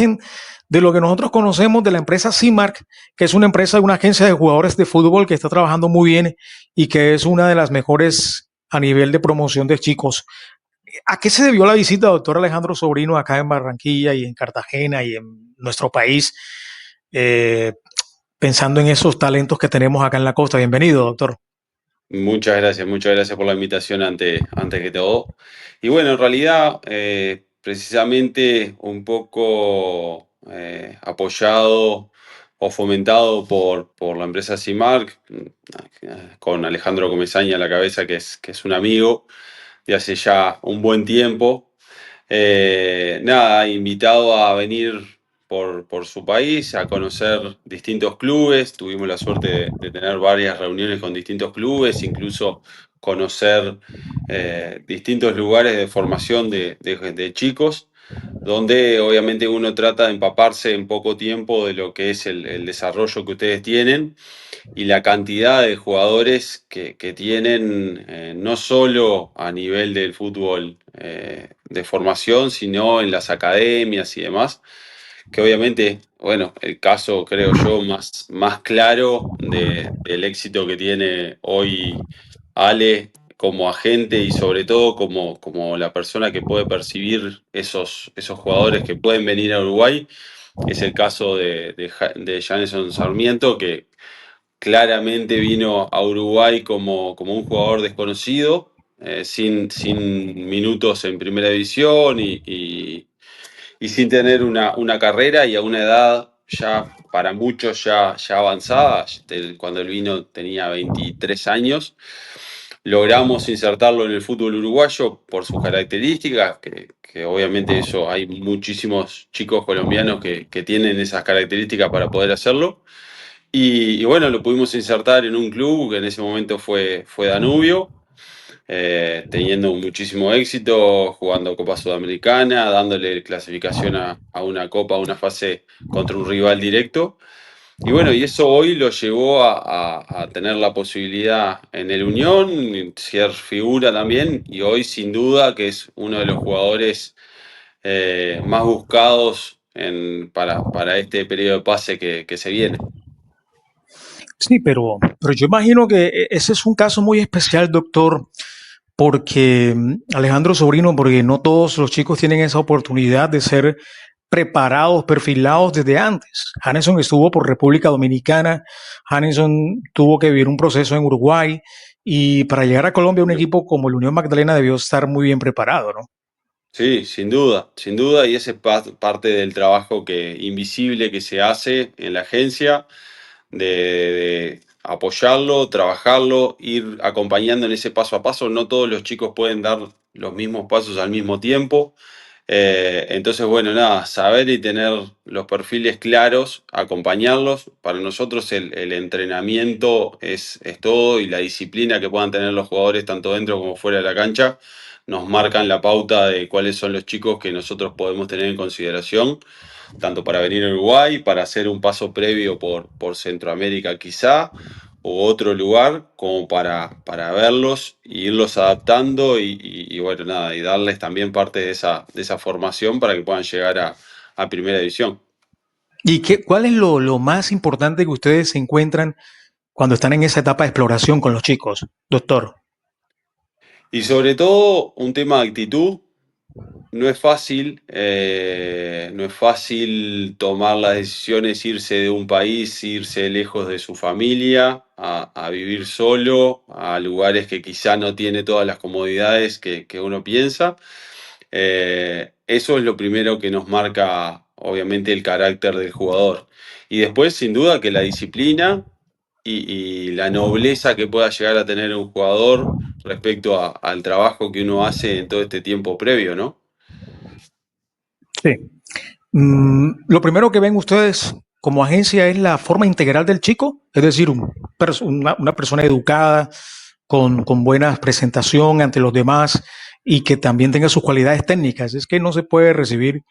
margen de lo que nosotros conocemos de la empresa CIMARC, que es una empresa, una agencia de jugadores de fútbol que está trabajando muy bien y que es una de las mejores a nivel de promoción de chicos. ¿A qué se debió la visita, doctor Alejandro Sobrino, acá en Barranquilla y en Cartagena y en nuestro país, eh, pensando en esos talentos que tenemos acá en la costa? Bienvenido, doctor. Muchas gracias por la invitación antes que todo. Y bueno, en realidad, precisamente un poco apoyado o fomentado por la empresa CIMARC, con Alejandro Comesaña a la cabeza, que es un amigo de hace ya un buen tiempo. Nada, invitado a venir por su país, a conocer distintos clubes. Tuvimos la suerte de tener varias reuniones con distintos clubes, incluso conocer distintos lugares de formación de chicos, donde obviamente uno trata de empaparse en poco tiempo de lo que es el desarrollo que ustedes tienen y la cantidad de jugadores que tienen, no solo a nivel del fútbol de formación, sino en las academias y demás, que obviamente, bueno, el caso, creo yo, más claro del éxito que tiene hoy Ale como agente y sobre todo como la persona que puede percibir esos jugadores que pueden venir a Uruguay, es el caso de Janeson Sarmiento, que claramente vino a Uruguay como un jugador desconocido, sin minutos en primera división y sin tener una carrera y a una edad ya para muchos ya avanzada. Cuando él vino tenía 23 años. Logramos insertarlo en el fútbol uruguayo por sus características, que obviamente eso hay muchísimos chicos colombianos que tienen esas características para poder hacerlo. Y bueno, lo pudimos insertar en un club que en ese momento fue Danubio, teniendo muchísimo éxito, jugando Copa Sudamericana, dándole clasificación a una Copa, a una fase contra un rival directo. Y bueno, y eso hoy lo llevó a tener la posibilidad en el Unión, ser figura también, y hoy sin duda que es uno de los jugadores más buscados para este periodo de pase que se viene. Sí, pero yo imagino que ese es un caso muy especial, doctor, porque Alejandro Sobrino, porque no todos los chicos tienen esa oportunidad de ser preparados, perfilados desde antes. Hanison estuvo por República Dominicana, Hanison tuvo que vivir un proceso en Uruguay y para llegar a Colombia un equipo como el Unión Magdalena debió estar muy bien preparado, ¿no? Sí, sin duda, y ese es parte del trabajo invisible que se hace en la agencia, de apoyarlo, trabajarlo, ir acompañando en ese paso a paso. No todos los chicos pueden dar los mismos pasos al mismo tiempo. Entonces, bueno, nada, saber y tener los perfiles claros, acompañarlos. Para nosotros el entrenamiento es todo y la disciplina que puedan tener los jugadores tanto dentro como fuera de la cancha nos marcan la pauta de cuáles son los chicos que nosotros podemos tener en consideración, tanto para venir a Uruguay, para hacer un paso previo por Centroamérica quizá, o otro lugar, como para verlos e irlos adaptando y bueno, nada, y darles también parte de esa formación para que puedan llegar a primera división. ¿Y cuál es lo más importante que ustedes se encuentran cuando están en esa etapa de exploración con los chicos, doctor? Y sobre todo un tema de actitud. No es fácil tomar las decisiones, irse de un país, irse lejos de su familia, a vivir solo, a lugares que quizá no tiene todas las comodidades que uno piensa. Eso es lo primero que nos marca, obviamente, el carácter del jugador. Y después, sin duda, que la disciplina y la nobleza que pueda llegar a tener un jugador respecto al trabajo que uno hace en todo este tiempo previo, ¿no? Sí. Lo primero que ven ustedes como agencia es la forma integral del chico, es decir, una persona educada, con buena presentación ante los demás y que también tenga sus cualidades técnicas. Es que no se puede recibir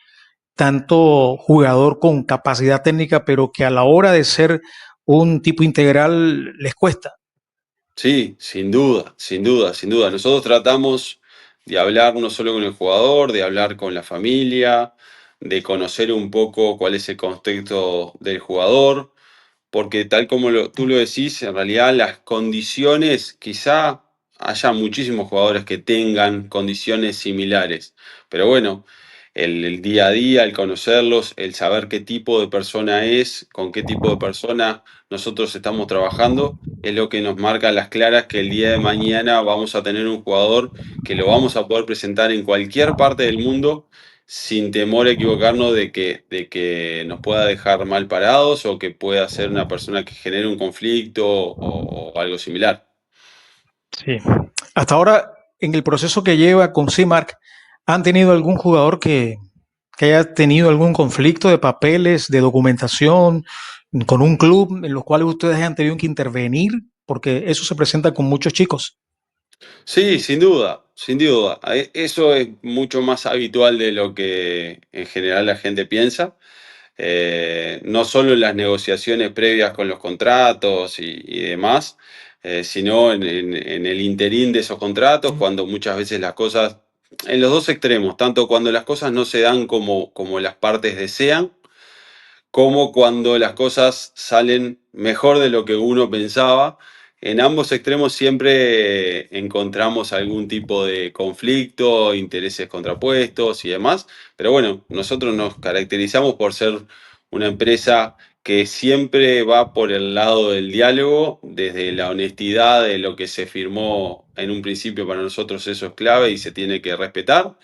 tanto jugador con capacidad técnica, pero que a la hora de ser un tipo integral les cuesta. Sí, sin duda, sin duda, sin duda. Nosotros tratamos de hablar no solo con el jugador, de hablar con la familia, de conocer un poco cuál es el contexto del jugador, porque tal como tú lo decís, en realidad las condiciones, quizá haya muchísimos jugadores que tengan condiciones similares, pero bueno, el día a día, el conocerlos, el saber qué tipo de persona es, con qué tipo de persona nosotros estamos trabajando, es lo que nos marca a las claras que el día de mañana vamos a tener un jugador que lo vamos a poder presentar en cualquier parte del mundo sin temor a equivocarnos de que nos pueda dejar mal parados o que pueda ser una persona que genere un conflicto o algo similar. Sí. Hasta ahora, en el proceso que lleva con CIMARC, ¿han tenido algún jugador que haya tenido algún conflicto de papeles, de documentación con un club en los cuales ustedes hayan tenido que intervenir? Porque eso se presenta con muchos chicos. Sí, sin duda, sin duda. Eso es mucho más habitual de lo que en general la gente piensa. No solo en las negociaciones previas con los contratos y demás, sino en el interín de esos contratos, cuando muchas veces las cosas, en los dos extremos, tanto cuando las cosas no se dan como las partes desean, como cuando las cosas salen mejor de lo que uno pensaba. En ambos extremos siempre encontramos algún tipo de conflicto, intereses contrapuestos y demás, pero bueno, nosotros nos caracterizamos por ser una empresa que siempre va por el lado del diálogo, desde la honestidad de lo que se firmó en un principio. Para nosotros eso es clave y se tiene que respetar.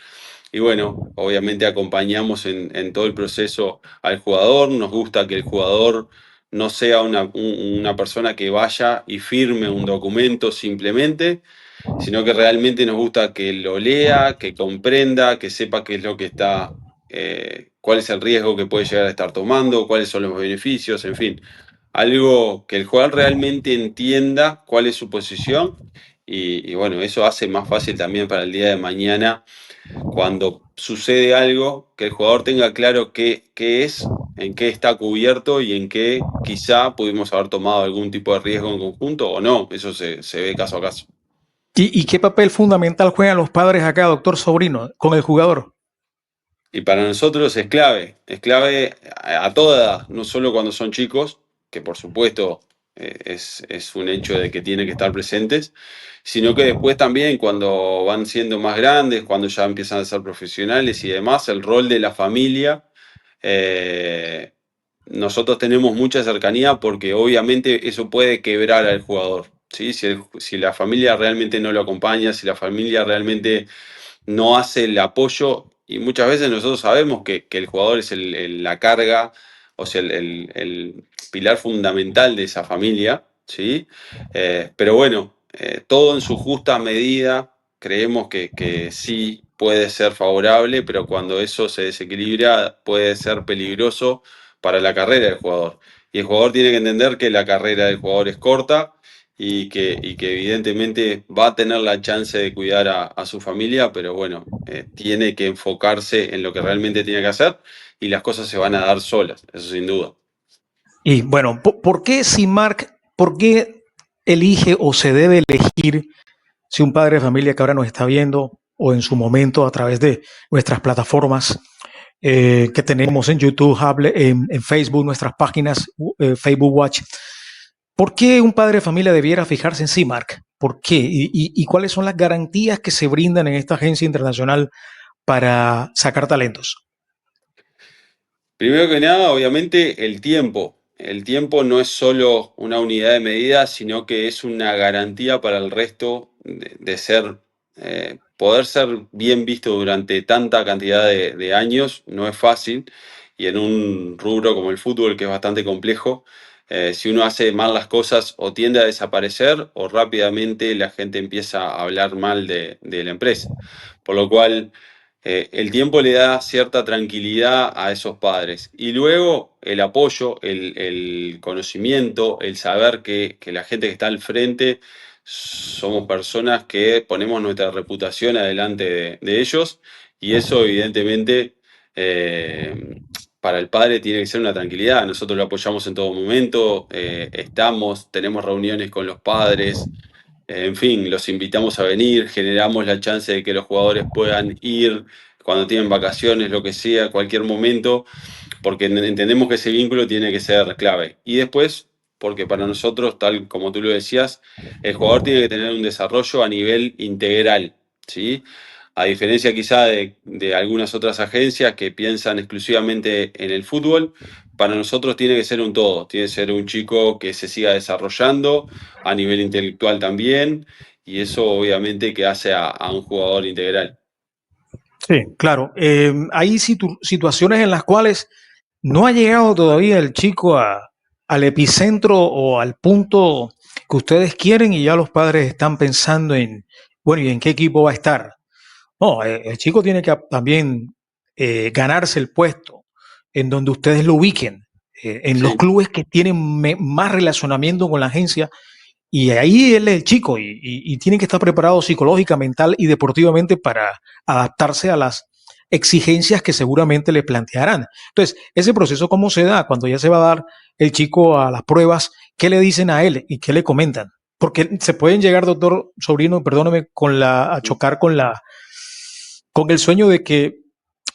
Y bueno, obviamente acompañamos en todo el proceso al jugador. Nos gusta que el jugador no sea una persona que vaya y firme un documento simplemente, sino que realmente nos gusta que lo lea, que comprenda, que sepa qué es lo que está, cuál es el riesgo que puede llegar a estar tomando, cuáles son los beneficios, en fin. Algo que el jugador realmente entienda cuál es su posición y bueno, eso hace más fácil también para el día de mañana cuando sucede algo, que el jugador tenga claro qué es, en qué está cubierto y en qué quizá pudimos haber tomado algún tipo de riesgo en conjunto o no. Eso se ve caso a caso. ¿Y qué papel fundamental juegan los padres acá, doctor Sobrino, con el jugador? Y para nosotros es clave a toda edad, no solo cuando son chicos, que por supuesto es un hecho de que tienen que estar presentes, sino que después también cuando van siendo más grandes, cuando ya empiezan a ser profesionales y demás, el rol de la familia. eh, Nosotros tenemos mucha cercanía porque obviamente eso puede quebrar al jugador, ¿sí? Si la familia realmente no lo acompaña, si la familia realmente no hace el apoyo, y muchas veces nosotros sabemos que el jugador es la carga, o sea, el pilar fundamental de esa familia, ¿sí? Pero bueno, todo en su justa medida, creemos que sí puede ser favorable, pero cuando eso se desequilibra puede ser peligroso para la carrera del jugador. Y el jugador tiene que entender que la carrera del jugador es corta y que evidentemente va a tener la chance de cuidar a su familia, pero bueno, tiene que enfocarse en lo que realmente tiene que hacer y las cosas se van a dar solas, eso sin duda. Y bueno, ¿por qué CIMARC, por qué elige o se debe elegir si un padre de familia que ahora nos está viendo o en su momento a través de nuestras plataformas que tenemos en YouTube, en Facebook, nuestras páginas, Facebook Watch? ¿Por qué un padre de familia debiera fijarse en CIMARC? ¿Por qué? ¿Y cuáles son las garantías que se brindan en esta agencia internacional para sacar talentos? Primero que nada, obviamente, el tiempo. El tiempo no es solo una unidad de medida, sino que es una garantía para el resto de ser, poder ser bien visto durante tanta cantidad de años. No es fácil. Y en un rubro como el fútbol, que es bastante complejo, si uno hace mal las cosas o tiende a desaparecer o rápidamente la gente empieza a hablar mal de la empresa. Por lo cual el tiempo le da cierta tranquilidad a esos padres. Y luego el apoyo, el conocimiento, el saber que la gente que está al frente somos personas que ponemos nuestra reputación adelante de ellos y eso evidentemente para el padre tiene que ser una tranquilidad. Nosotros lo apoyamos en todo momento, tenemos reuniones con los padres. En fin, los invitamos a venir, generamos la chance de que los jugadores puedan ir cuando tienen vacaciones, lo que sea, cualquier momento, porque entendemos que ese vínculo tiene que ser clave. Y después, porque para nosotros, tal como tú lo decías, el jugador tiene que tener un desarrollo a nivel integral, ¿sí? A diferencia quizá de algunas otras agencias que piensan exclusivamente en el fútbol, para nosotros tiene que ser un todo, tiene que ser un chico que se siga desarrollando a nivel intelectual también, y eso obviamente que hace a un jugador integral. Sí, claro. Hay situaciones en las cuales no ha llegado todavía el chico al epicentro o al punto que ustedes quieren y ya los padres están pensando en, bueno, ¿y en qué equipo va a estar? No, el chico tiene que también ganarse el puesto en donde ustedes lo ubiquen, en los Sí. clubes que tienen más relacionamiento con la agencia y ahí él es el chico y tiene que estar preparado psicológica, mental y deportivamente para adaptarse a las exigencias que seguramente le plantearán. Entonces, ese proceso, ¿cómo se da? Cuando ya se va a dar el chico a las pruebas, ¿qué le dicen a él y qué le comentan? Porque se pueden llegar, doctor Sobrino, perdóneme, a chocar con el sueño de que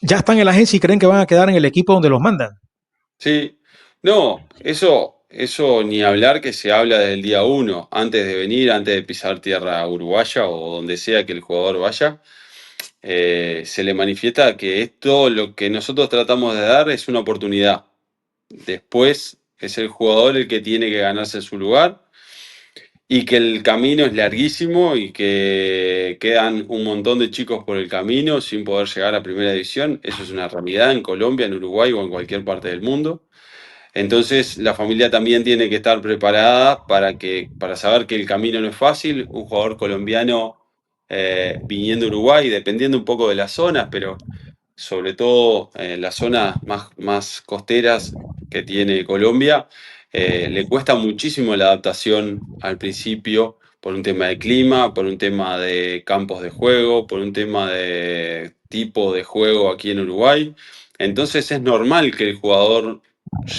ya están en la agencia y creen que van a quedar en el equipo donde los mandan. Sí, no, eso ni hablar que se habla desde el día uno, antes de venir, antes de pisar tierra uruguaya o donde sea que el jugador vaya, se le manifiesta que esto lo que nosotros tratamos de dar es una oportunidad. Después es el jugador el que tiene que ganarse su lugar y que el camino es larguísimo y que quedan un montón de chicos por el camino sin poder llegar a primera división. Eso es una realidad en Colombia, en Uruguay o en cualquier parte del mundo. Entonces, la familia también tiene que estar preparada para saber que el camino no es fácil. Un jugador colombiano viniendo a Uruguay, dependiendo un poco de las zonas, pero sobre todo las zonas más costeras que tiene Colombia, le cuesta muchísimo la adaptación al principio por un tema de clima, por un tema de campos de juego, por un tema de tipo de juego aquí en Uruguay. Entonces es normal que el jugador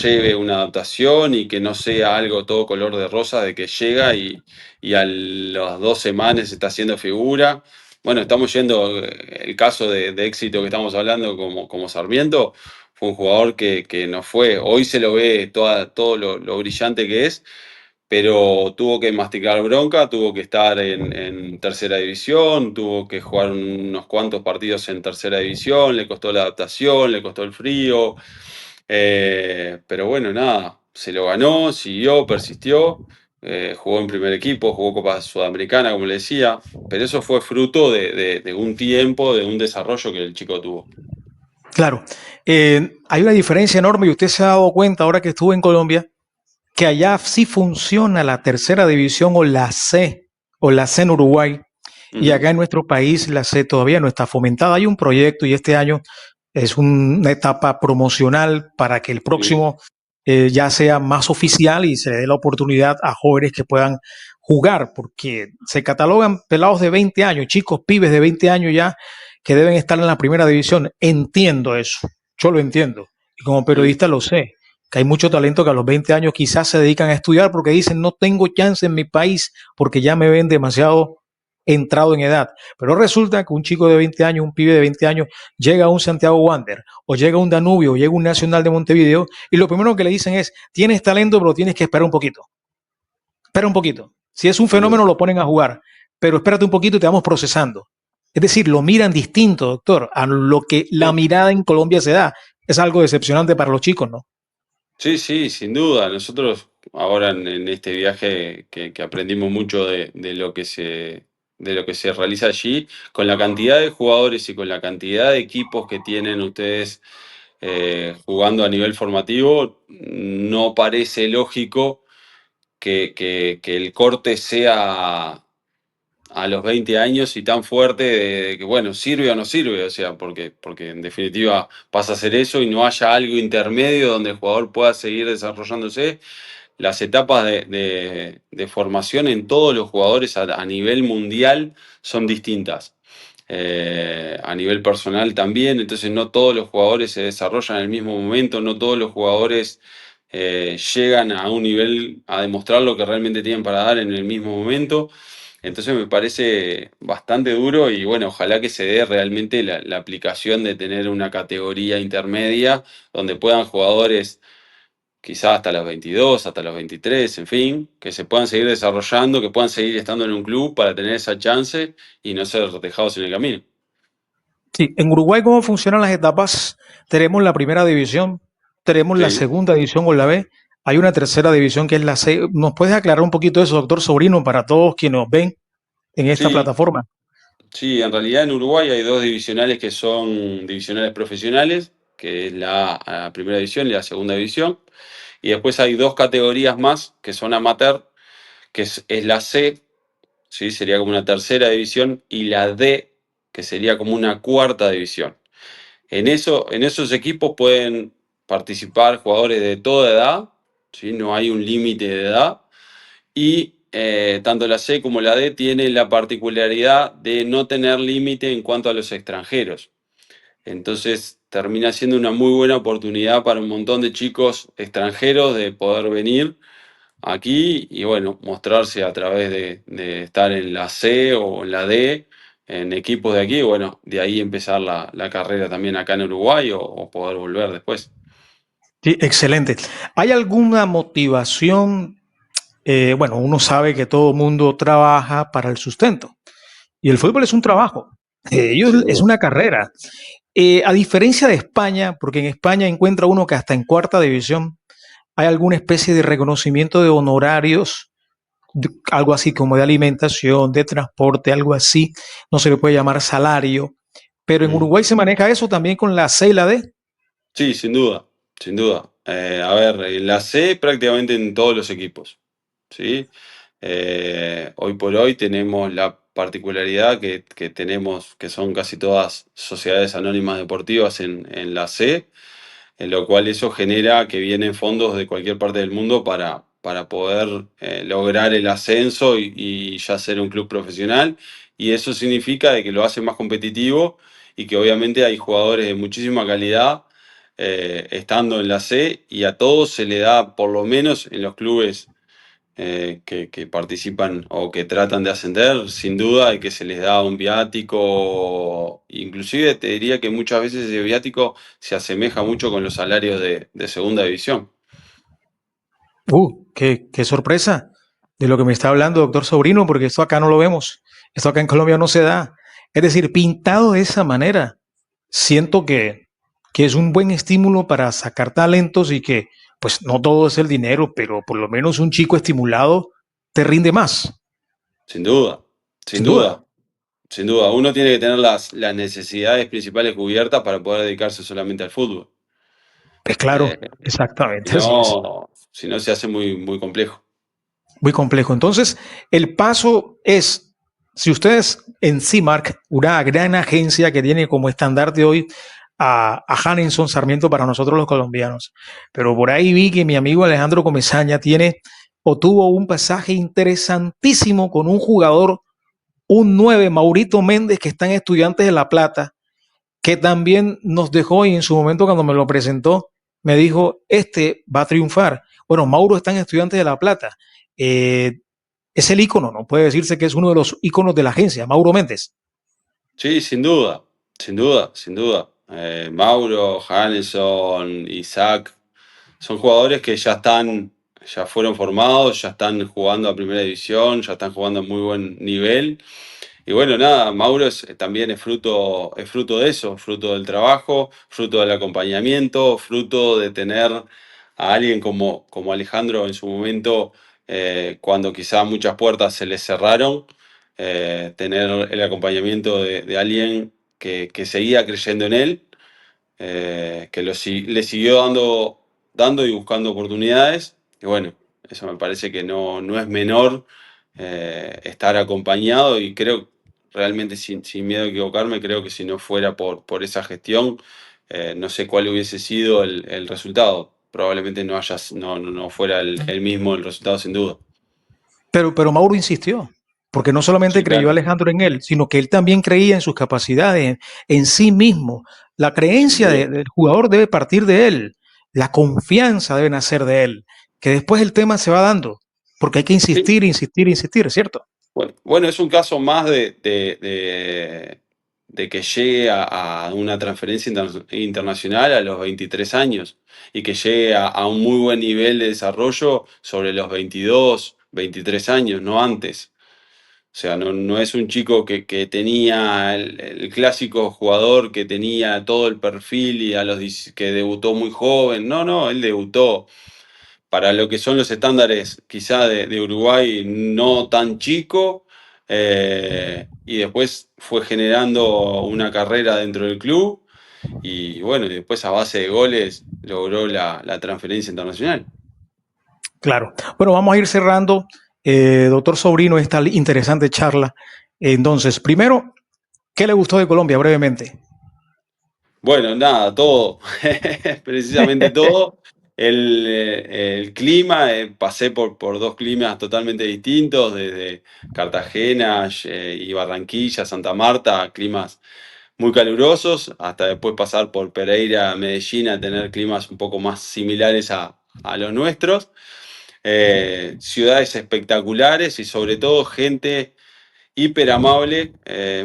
lleve una adaptación y que no sea algo todo color de rosa de que llega y a las 2 semanas está haciendo figura. Bueno, estamos yendo, el caso de éxito que estamos hablando como Sarmiento, fue un jugador que no fue, hoy se lo ve todo lo brillante que es, pero tuvo que masticar bronca, tuvo que estar en tercera división, tuvo que jugar unos cuantos partidos en tercera división, le costó la adaptación, le costó el frío, pero bueno, nada, se lo ganó, siguió, persistió, jugó en primer equipo, jugó Copa Sudamericana, como le decía, pero eso fue fruto de un tiempo, de un desarrollo que el chico tuvo. Claro, hay una diferencia enorme y usted se ha dado cuenta ahora que estuvo en Colombia que allá sí funciona la tercera división o la C en Uruguay, y Ujú, acá en nuestro país la C todavía no está fomentada. Hay un proyecto y este año es una etapa promocional para que el sí, próximo ya sea más oficial y se le dé la oportunidad a jóvenes que puedan jugar, porque se catalogan pelados de 20 años, chicos, pibes de 20 años ya, que deben estar en la primera división. Entiendo eso, yo lo entiendo, y como mm, periodista lo sé, que hay mucho talento que a los 20 años quizás se dedican a estudiar porque dicen no tengo chance en mi país porque ya me ven demasiado entrado en edad. Pero resulta que un chico de 20 años, un pibe de 20 años, llega a un Santiago Wander o llega a un Danubio o llega a un Nacional de Montevideo y lo primero que le dicen es, tienes talento pero tienes que esperar un poquito. Espera un poquito. Si es un sin duda. fenómeno lo ponen a jugar, pero espérate un poquito y te vamos procesando. Es decir, lo miran distinto, doctor, a lo que la Sí, mirada en Colombia se da. Es algo decepcionante para los chicos, ¿no? sí, sí, sin duda. Nosotros ahora en este viaje que aprendimos mucho de lo que se realiza allí, con la cantidad de jugadores y con la cantidad de equipos que tienen ustedes jugando a nivel formativo, no parece lógico que el corte sea a los 20 años y tan fuerte de que, bueno, sirve o no sirve, o sea, porque en definitiva pasa a ser eso y no haya algo intermedio donde el jugador pueda seguir desarrollándose. Las etapas de formación en todos los jugadores a nivel mundial son distintas. A nivel personal también, entonces no todos los jugadores se desarrollan en el mismo momento, no todos los jugadores llegan a un nivel a demostrar lo que realmente tienen para dar en el mismo momento. Entonces me parece bastante duro y bueno, ojalá que se dé realmente la aplicación de tener una categoría intermedia donde puedan jugadores quizás hasta los 22, hasta los 23, en fin, que se puedan seguir desarrollando, que puedan seguir estando en un club para tener esa chance y no ser dejados en el camino. Sí, en Uruguay, ¿cómo funcionan las etapas? Tenemos la primera división, tenemos la Sí, segunda división o la B, hay una tercera división que es la C. ¿Nos puedes aclarar un poquito eso, doctor Sobrino, para todos quienes nos ven en esta sí, plataforma? sí, en realidad en Uruguay hay dos divisionales que son divisionales profesionales, que es la primera división y la segunda división, y después hay dos categorías más que son amateur, que es la C, ¿sí? Sería como una tercera división, y la D, que sería como una cuarta división. En esos equipos pueden participar jugadores de toda edad, ¿sí? No hay un límite de edad. Y tanto la C como la D tienen la particularidad de no tener límite en cuanto a los extranjeros. Entonces termina siendo una muy buena oportunidad para un montón de chicos extranjeros de poder venir aquí y bueno, mostrarse a través de estar en la C o en la D, en equipos de aquí, y bueno, de ahí empezar la carrera también acá en Uruguay o poder volver después. Sí, excelente. ¿Hay alguna motivación? Bueno, uno sabe que todo mundo trabaja para el sustento y el fútbol es un trabajo, ellos Sin es duda. una carrera. A diferencia de España, porque en España encuentra uno que hasta en cuarta división hay alguna especie de reconocimiento de honorarios, algo así como de alimentación, de transporte, algo así, no se le puede llamar salario, pero en Mm. Uruguay se maneja eso también con la C y la D. Sí, sin duda, sin duda. A ver, en la C prácticamente en todos los equipos, ¿sí? Hoy por hoy tenemos la particularidad que tenemos, que son casi todas sociedades anónimas deportivas en la C, en lo cual eso genera que vienen fondos de cualquier parte del mundo para poder lograr el ascenso y ya ser un club profesional. Y eso significa de que lo hace más competitivo y que obviamente hay jugadores de muchísima calidad estando en la C y a todos se le da, por lo menos en los clubes que participan o que tratan de ascender, sin duda, y que se les da un viático, inclusive te diría que muchas veces ese viático se asemeja mucho con los salarios de segunda división. Qué sorpresa de lo que me está hablando, doctor Sobrino, porque esto acá no lo vemos. Esto acá en Colombia no se da. Es decir, pintado de esa manera, siento que es un buen estímulo para sacar talentos y que, pues, no todo es el dinero, pero por lo menos un chico estimulado te rinde más, Sin duda, sin sin duda. duda, sin duda. Uno tiene que tener las necesidades principales cubiertas para poder dedicarse solamente al fútbol. Es Eh, claro, si exactamente, así es. no, si no se hace muy, muy complejo. Muy complejo. Entonces, el paso es, si ustedes en CIMARC, una gran agencia que tiene como estandarte hoy a Hanenson Sarmiento para nosotros los colombianos, pero por ahí vi que mi amigo Alejandro Comesaña tiene o tuvo un pasaje interesantísimo con un jugador, un 9 Maurito Méndez, que está en Estudiantes de La Plata, que también nos dejó y en su momento cuando me lo presentó, me dijo, este va a triunfar. Bueno, Mauro está en Estudiantes de La Plata. Eh, es el ícono, no puede decirse que es uno de los íconos de la agencia, Mauro Méndez. Sí, sin duda, sin duda, sin duda. Mauro, Hanneson, Isaac, son jugadores que ya están, ya fueron formados, ya están jugando a primera división, ya están jugando a muy buen nivel. Y bueno, nada, Mauro también es fruto de eso, fruto del trabajo, fruto del acompañamiento, fruto de tener a alguien como Alejandro en su momento, cuando quizá muchas puertas se le cerraron, tener el acompañamiento de alguien que seguía creyendo en él, que le siguió dando y buscando oportunidades. Y bueno, eso me parece que no es menor estar acompañado y creo, realmente sin miedo a equivocarme, creo que si no fuera por esa gestión, no sé cuál hubiese sido el resultado. Probablemente no fuera el mismo el resultado sin duda. Pero Mauro insistió, porque no solamente Sí, creyó claro, Alejandro en él, sino que él también creía en sus capacidades, en sí mismo. La sin creencia duda. del jugador debe partir de él, la confianza debe nacer de él, que después el tema se va dando, porque hay que Sí, insistir, insistir, insistir, ¿cierto? Bueno, es un caso más de que llegue a una transferencia internacional a los 23 años y que llegue a un muy buen nivel de desarrollo sobre los 22, 23 años, no antes. O sea, no es un chico que tenía el clásico jugador que tenía todo el perfil y que debutó muy joven. No, no, él debutó para lo que son los estándares quizá de Uruguay no tan chico, y después fue generando una carrera dentro del club y bueno, y después a base de goles logró la transferencia internacional. Claro. Bueno, vamos a ir cerrando, doctor Sobrino, esta interesante charla. Entonces, primero, ¿qué le gustó de Colombia brevemente? Bueno, nada, todo, precisamente todo. El clima, pasé por dos climas totalmente distintos, desde Cartagena y Barranquilla, Santa Marta, climas muy calurosos, hasta después pasar por Pereira, Medellín, a tener climas un poco más similares a los nuestros. Ciudades espectaculares y sobre todo gente hiper amable,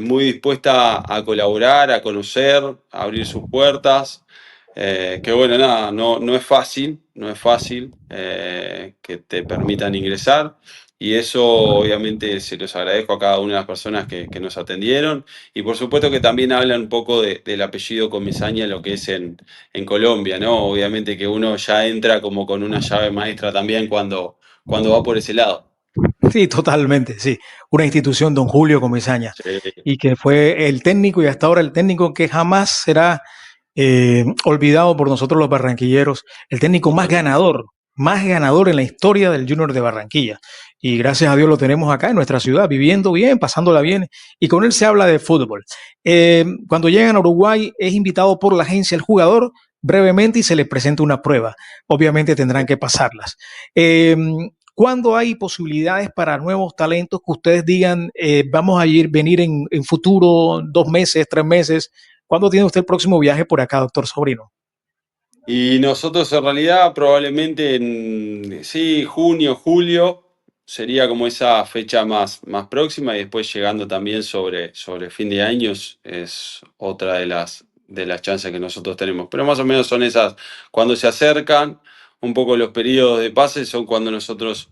muy dispuesta a colaborar, a conocer, a abrir sus puertas. Que bueno, nada, no es fácil, no es fácil que te permitan ingresar. Y eso obviamente se los agradezco a cada una de las personas que nos atendieron. Y por supuesto que también hablan un poco del apellido Comesaña, lo que es en Colombia, ¿no? Obviamente que uno ya entra como con una llave maestra también cuando va por ese lado. Sí, totalmente, sí. Una institución, don Julio Comesaña, Sí, y que fue el técnico y hasta ahora el técnico que jamás será olvidado por nosotros los barranquilleros, el técnico totalmente. más ganador en la historia del Junior de Barranquilla. Y gracias a Dios lo tenemos acá en nuestra ciudad, viviendo bien, pasándola bien, y con él se habla de fútbol. Cuando llegan a Uruguay es invitado por la agencia el jugador brevemente y se les presenta una prueba. Obviamente tendrán que pasarlas. Eh, ¿Cuándo hay posibilidades para nuevos talentos que ustedes digan, vamos a venir en futuro, 2 meses, 3 meses? ¿Cuándo tiene usted el próximo viaje por acá, doctor Sobrino? Y nosotros en realidad probablemente en, sí, junio, julio sería como esa fecha más próxima y después llegando también sobre fin de años es otra de las chances que nosotros tenemos. Pero más o menos son esas, cuando se acercan un poco los periodos de pase, son cuando nosotros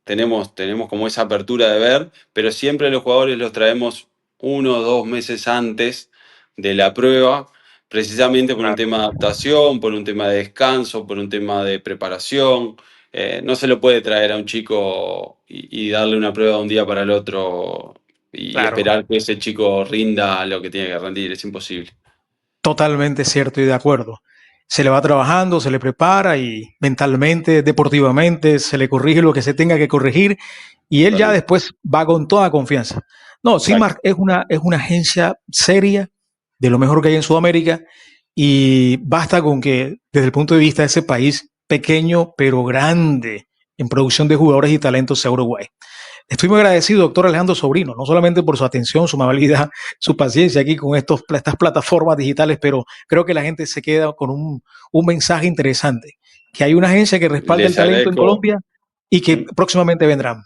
tenemos como esa apertura de ver, pero siempre los jugadores los traemos 1 o 2 meses antes de la prueba precisamente por un Claro. tema de adaptación, por un tema de descanso, por un tema de preparación. No se lo puede traer a un chico y darle una prueba de un día para el otro y Claro, esperar que ese chico rinda lo que tiene que rendir, es imposible. totalmente cierto y de acuerdo. Se le va trabajando, se le prepara y mentalmente, deportivamente, se le corrige lo que se tenga que corregir y él ya Totalmente. después va con toda confianza. No, Exacto. Simar es una agencia seria, de lo mejor que hay en Sudamérica, y basta con que desde el punto de vista de ese país pequeño pero grande en producción de jugadores y talentos sea Uruguay. Estoy muy agradecido, doctor Alejandro Sobrino, no solamente por su atención, su amabilidad, su paciencia aquí con estas plataformas digitales, pero creo que la gente se queda con un mensaje interesante, que hay una agencia que respalda el Les talento en agradezco. Colombia y que ¿Mm? próximamente vendrán.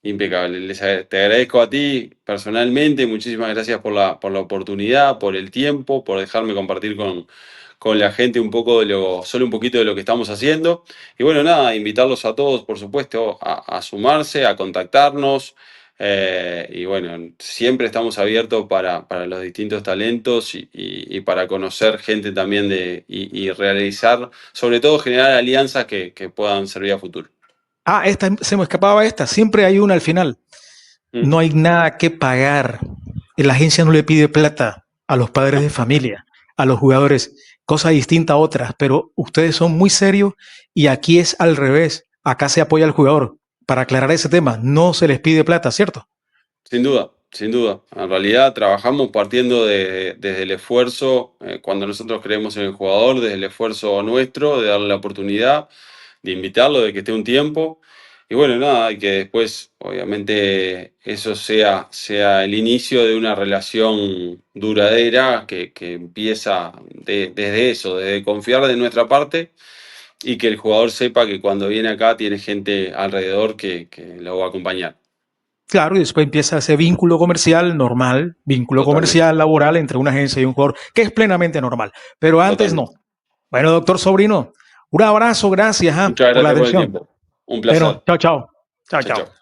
Impecable. Te agradezco a ti personalmente, muchísimas gracias por la oportunidad, por el tiempo, por dejarme compartir con la gente un poco solo un poquito de lo que estamos haciendo. Y bueno, nada, invitarlos a todos, por supuesto, a sumarse, a contactarnos. Y bueno, siempre estamos abiertos para los distintos talentos y para conocer gente también y realizar, sobre todo generar alianzas que puedan servir a futuro. Se me escapaba esta, siempre hay una al final. Mm, No hay nada que pagar. La agencia no le pide plata a los padres no, de familia, a los jugadores, cosa distinta a otras, pero ustedes son muy serios y aquí es al revés. Acá se apoya al jugador. Para aclarar ese tema, no se les pide plata, ¿cierto? sin duda, sin duda. En realidad trabajamos partiendo desde el esfuerzo, cuando nosotros creemos en el jugador, desde el esfuerzo nuestro, de darle la oportunidad, de invitarlo, de que esté un tiempo. Y bueno, nada, y que después, obviamente, eso sea el inicio de una relación duradera que empieza desde eso, desde confiar de nuestra parte y que el jugador sepa que cuando viene acá tiene gente alrededor que lo va a acompañar. Claro, y después empieza ese vínculo comercial normal, vínculo Totalmente, comercial laboral entre una agencia y un jugador, que es plenamente normal. Pero antes no. totalmente. Bueno, doctor Sobrino, un abrazo, gracias Muchas por la gracias por el atención. tiempo. Un placer. Bueno, chao, chao. Chao, Chao, chao. chao.